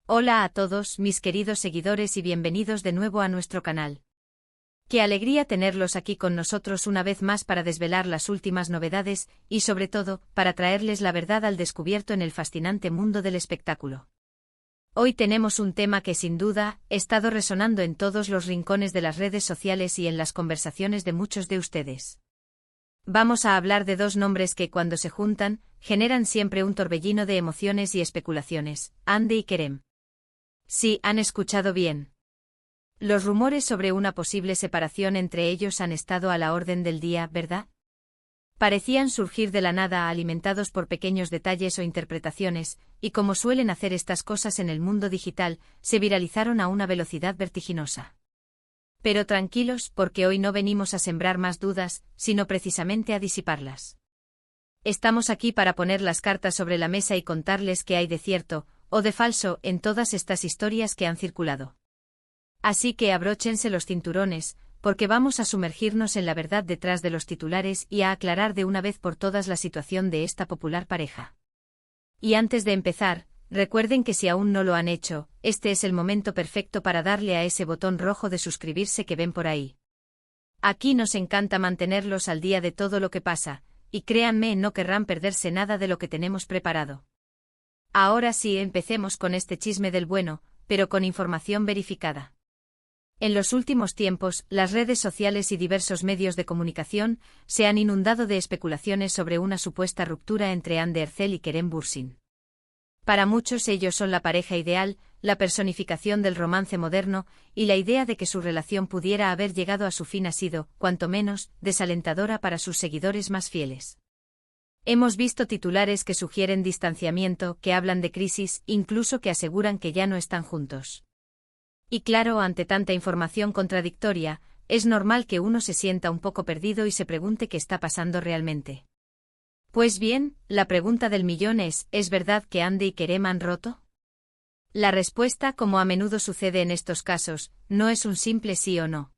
Hola a todos, mis queridos seguidores y bienvenidos de nuevo a nuestro canal. Qué alegría tenerlos aquí con nosotros una vez más para desvelar las últimas novedades y sobre todo, para traerles la verdad al descubierto en el fascinante mundo del espectáculo. Hoy tenemos un tema que sin duda ha estado resonando en todos los rincones de las redes sociales y en las conversaciones de muchos de ustedes. Vamos a hablar de dos nombres que cuando se juntan, generan siempre un torbellino de emociones y especulaciones, Hande y Kerem. Sí, han escuchado bien. Los rumores sobre una posible separación entre ellos han estado a la orden del día, ¿verdad? Parecían surgir de la nada alimentados por pequeños detalles o interpretaciones, y como suelen hacer estas cosas en el mundo digital, se viralizaron a una velocidad vertiginosa. Pero tranquilos, porque hoy no venimos a sembrar más dudas, sino precisamente a disiparlas. Estamos aquí para poner las cartas sobre la mesa y contarles qué hay de cierto, o de falso, en todas estas historias que han circulado. Así que abróchense los cinturones, porque vamos a sumergirnos en la verdad detrás de los titulares y a aclarar de una vez por todas la situación de esta popular pareja. Y antes de empezar, recuerden que si aún no lo han hecho, este es el momento perfecto para darle a ese botón rojo de suscribirse que ven por ahí. Aquí nos encanta mantenerlos al día de todo lo que pasa, y créanme, no querrán perderse nada de lo que tenemos preparado. Ahora sí, empecemos con este chisme del bueno, pero con información verificada. En los últimos tiempos, las redes sociales y diversos medios de comunicación se han inundado de especulaciones sobre una supuesta ruptura entre Hande Erçel y Kerem Bürsin. Para muchos ellos son la pareja ideal, la personificación del romance moderno, y la idea de que su relación pudiera haber llegado a su fin ha sido, cuanto menos, desalentadora para sus seguidores más fieles. Hemos visto titulares que sugieren distanciamiento, que hablan de crisis, incluso que aseguran que ya no están juntos. Y claro, ante tanta información contradictoria, es normal que uno se sienta un poco perdido y se pregunte qué está pasando realmente. Pues bien, la pregunta del millón ¿es verdad que Hande y Kerem han roto? La respuesta, como a menudo sucede en estos casos, no es un simple sí o no.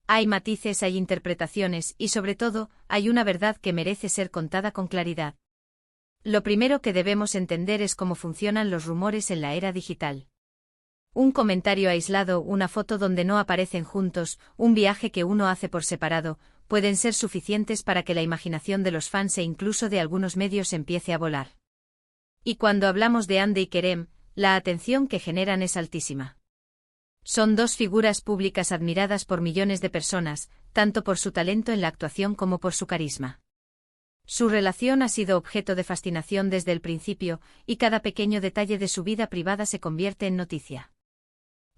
Hay matices, hay interpretaciones y sobre todo, hay una verdad que merece ser contada con claridad. Lo primero que debemos entender es cómo funcionan los rumores en la era digital. Un comentario aislado, una foto donde no aparecen juntos, un viaje que uno hace por separado, pueden ser suficientes para que la imaginación de los fans e incluso de algunos medios empiece a volar. Y cuando hablamos de Hande y Kerem, la atención que generan es altísima. Son dos figuras públicas admiradas por millones de personas, tanto por su talento en la actuación como por su carisma. Su relación ha sido objeto de fascinación desde el principio, y cada pequeño detalle de su vida privada se convierte en noticia.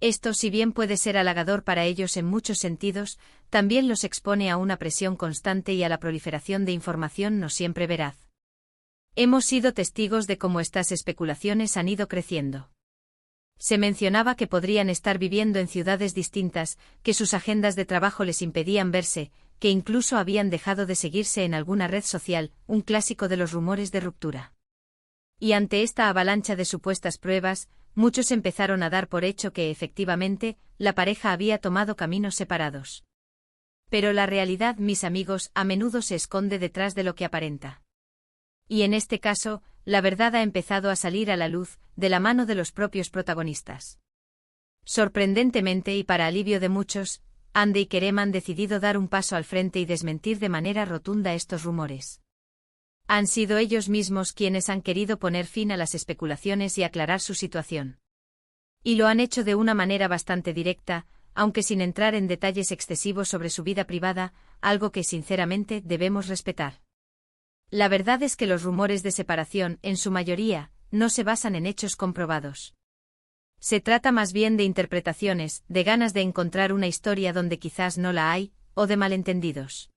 Esto, si bien puede ser halagador para ellos en muchos sentidos, también los expone a una presión constante y a la proliferación de información no siempre veraz. Hemos sido testigos de cómo estas especulaciones han ido creciendo. Se mencionaba que podrían estar viviendo en ciudades distintas, que sus agendas de trabajo les impedían verse, que incluso habían dejado de seguirse en alguna red social, un clásico de los rumores de ruptura. Y ante esta avalancha de supuestas pruebas, muchos empezaron a dar por hecho que efectivamente, la pareja había tomado caminos separados. Pero la realidad, mis amigos, a menudo se esconde detrás de lo que aparenta. Y en este caso, la verdad ha empezado a salir a la luz, de la mano de los propios protagonistas. Sorprendentemente y para alivio de muchos, Hande y Kerem han decidido dar un paso al frente y desmentir de manera rotunda estos rumores. Han sido ellos mismos quienes han querido poner fin a las especulaciones y aclarar su situación. Y lo han hecho de una manera bastante directa, aunque sin entrar en detalles excesivos sobre su vida privada, algo que sinceramente debemos respetar. La verdad es que los rumores de separación, en su mayoría, no se basan en hechos comprobados. Se trata más bien de interpretaciones, de ganas de encontrar una historia donde quizás no la hay, o de malentendidos.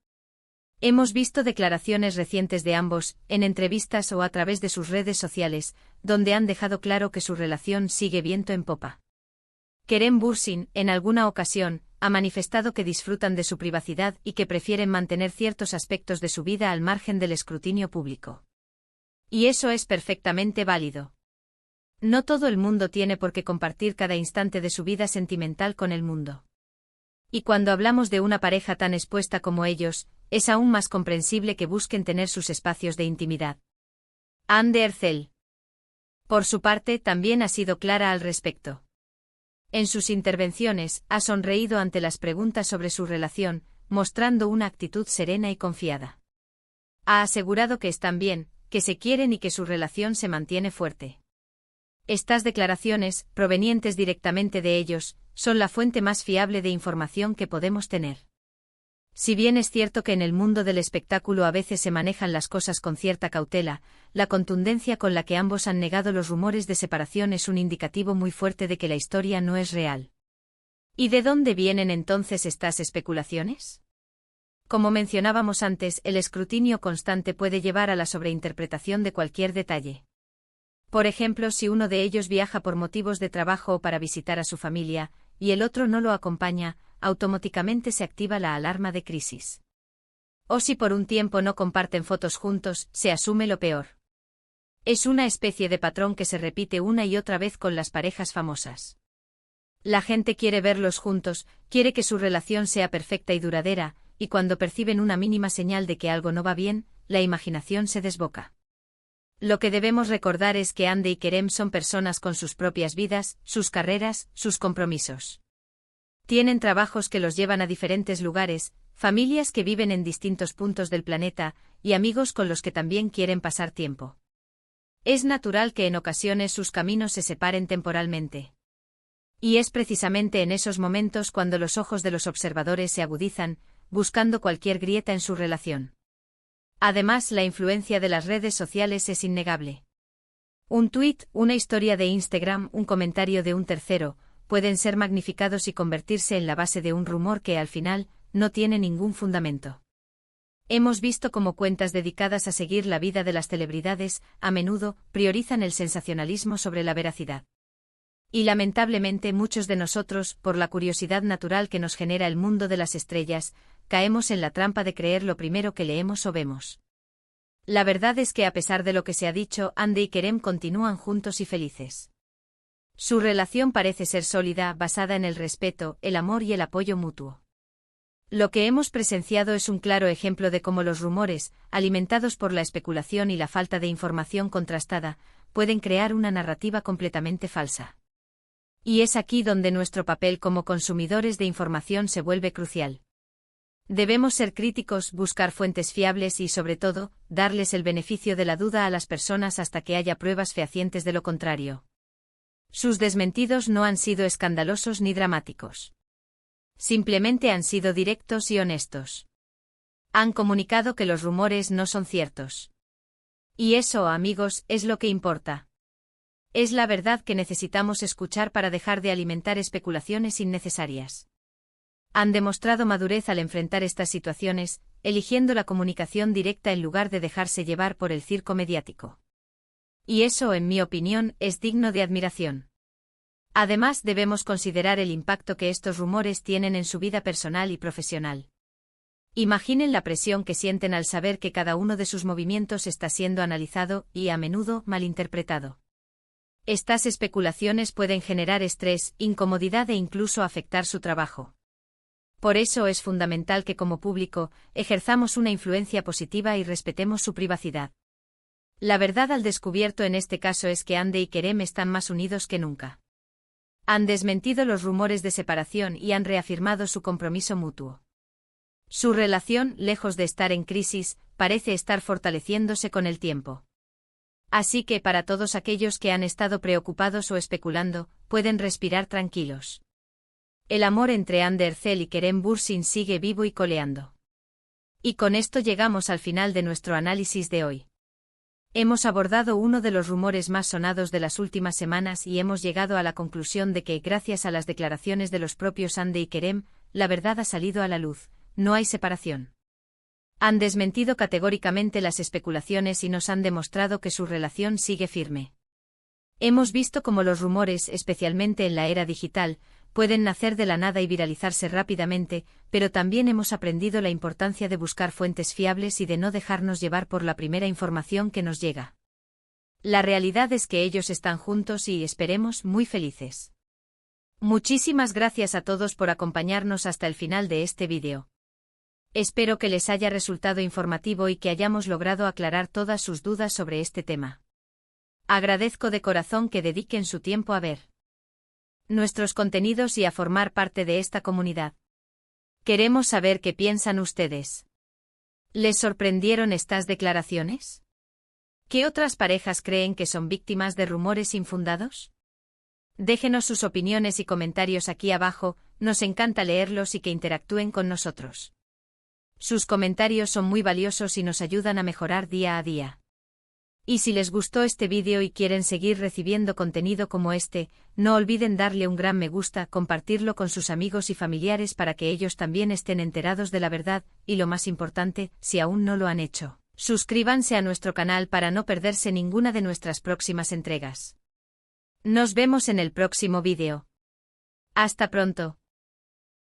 Hemos visto declaraciones recientes de ambos, en entrevistas o a través de sus redes sociales, donde han dejado claro que su relación sigue viento en popa. Kerem Bürsin, en alguna ocasión, ha manifestado que disfrutan de su privacidad y que prefieren mantener ciertos aspectos de su vida al margen del escrutinio público. Y eso es perfectamente válido. No todo el mundo tiene por qué compartir cada instante de su vida sentimental con el mundo. Y cuando hablamos de una pareja tan expuesta como ellos, es aún más comprensible que busquen tener sus espacios de intimidad. Hande Erçel. Por su parte, también ha sido clara al respecto. En sus intervenciones, ha sonreído ante las preguntas sobre su relación, mostrando una actitud serena y confiada. Ha asegurado que están bien, que se quieren y que su relación se mantiene fuerte. Estas declaraciones, provenientes directamente de ellos, son la fuente más fiable de información que podemos tener. Si bien es cierto que en el mundo del espectáculo a veces se manejan las cosas con cierta cautela, la contundencia con la que ambos han negado los rumores de separación es un indicativo muy fuerte de que la historia no es real. ¿Y de dónde vienen entonces estas especulaciones? Como mencionábamos antes, el escrutinio constante puede llevar a la sobreinterpretación de cualquier detalle. Por ejemplo, si uno de ellos viaja por motivos de trabajo o para visitar a su familia, y el otro no lo acompaña, automáticamente se activa la alarma de crisis. O si por un tiempo no comparten fotos juntos, se asume lo peor. Es una especie de patrón que se repite una y otra vez con las parejas famosas. La gente quiere verlos juntos, quiere que su relación sea perfecta y duradera, y cuando perciben una mínima señal de que algo no va bien, la imaginación se desboca. Lo que debemos recordar es que Hande y Kerem son personas con sus propias vidas, sus carreras, sus compromisos. Tienen trabajos que los llevan a diferentes lugares, familias que viven en distintos puntos del planeta, y amigos con los que también quieren pasar tiempo. Es natural que en ocasiones sus caminos se separen temporalmente. Y es precisamente en esos momentos cuando los ojos de los observadores se agudizan, buscando cualquier grieta en su relación. Además, la influencia de las redes sociales es innegable. Un tuit, una historia de Instagram, un comentario de un tercero, pueden ser magnificados y convertirse en la base de un rumor que, al final, no tiene ningún fundamento. Hemos visto cómo cuentas dedicadas a seguir la vida de las celebridades, a menudo, priorizan el sensacionalismo sobre la veracidad. Y lamentablemente muchos de nosotros, por la curiosidad natural que nos genera el mundo de las estrellas, caemos en la trampa de creer lo primero que leemos o vemos. La verdad es que a pesar de lo que se ha dicho, Hande y Kerem continúan juntos y felices. Su relación parece ser sólida, basada en el respeto, el amor y el apoyo mutuo. Lo que hemos presenciado es un claro ejemplo de cómo los rumores, alimentados por la especulación y la falta de información contrastada, pueden crear una narrativa completamente falsa. Y es aquí donde nuestro papel como consumidores de información se vuelve crucial. Debemos ser críticos, buscar fuentes fiables y, sobre todo, darles el beneficio de la duda a las personas hasta que haya pruebas fehacientes de lo contrario. Sus desmentidos no han sido escandalosos ni dramáticos. Simplemente han sido directos y honestos. Han comunicado que los rumores no son ciertos. Y eso, amigos, es lo que importa. Es la verdad que necesitamos escuchar para dejar de alimentar especulaciones innecesarias. Han demostrado madurez al enfrentar estas situaciones, eligiendo la comunicación directa en lugar de dejarse llevar por el circo mediático. Y eso, en mi opinión, es digno de admiración. Además, debemos considerar el impacto que estos rumores tienen en su vida personal y profesional. Imaginen la presión que sienten al saber que cada uno de sus movimientos está siendo analizado y, a menudo, malinterpretado. Estas especulaciones pueden generar estrés, incomodidad e incluso afectar su trabajo. Por eso es fundamental que como público, ejerzamos una influencia positiva y respetemos su privacidad. La verdad al descubierto en este caso es que Hande y Kerem están más unidos que nunca. Han desmentido los rumores de separación y han reafirmado su compromiso mutuo. Su relación, lejos de estar en crisis, parece estar fortaleciéndose con el tiempo. Así que para todos aquellos que han estado preocupados o especulando, pueden respirar tranquilos. El amor entre Hande Erçel y Kerem Bürsin sigue vivo y coleando. Y con esto llegamos al final de nuestro análisis de hoy. Hemos abordado uno de los rumores más sonados de las últimas semanas y hemos llegado a la conclusión de que, gracias a las declaraciones de los propios Hande y Kerem, la verdad ha salido a la luz, no hay separación. Han desmentido categóricamente las especulaciones y nos han demostrado que su relación sigue firme. Hemos visto cómo los rumores, especialmente en la era digital, pueden nacer de la nada y viralizarse rápidamente, pero también hemos aprendido la importancia de buscar fuentes fiables y de no dejarnos llevar por la primera información que nos llega. La realidad es que ellos están juntos y, esperemos, muy felices. Muchísimas gracias a todos por acompañarnos hasta el final de este vídeo. Espero que les haya resultado informativo y que hayamos logrado aclarar todas sus dudas sobre este tema. Agradezco de corazón que dediquen su tiempo a ver nuestros contenidos y a formar parte de esta comunidad. Queremos saber qué piensan ustedes. ¿Les sorprendieron estas declaraciones? ¿Qué otras parejas creen que son víctimas de rumores infundados? Déjenos sus opiniones y comentarios aquí abajo, nos encanta leerlos y que interactúen con nosotros. Sus comentarios son muy valiosos y nos ayudan a mejorar día a día. Y si les gustó este vídeo y quieren seguir recibiendo contenido como este, no olviden darle un gran me gusta, compartirlo con sus amigos y familiares para que ellos también estén enterados de la verdad, y lo más importante, si aún no lo han hecho, suscríbanse a nuestro canal para no perderse ninguna de nuestras próximas entregas. Nos vemos en el próximo vídeo. Hasta pronto.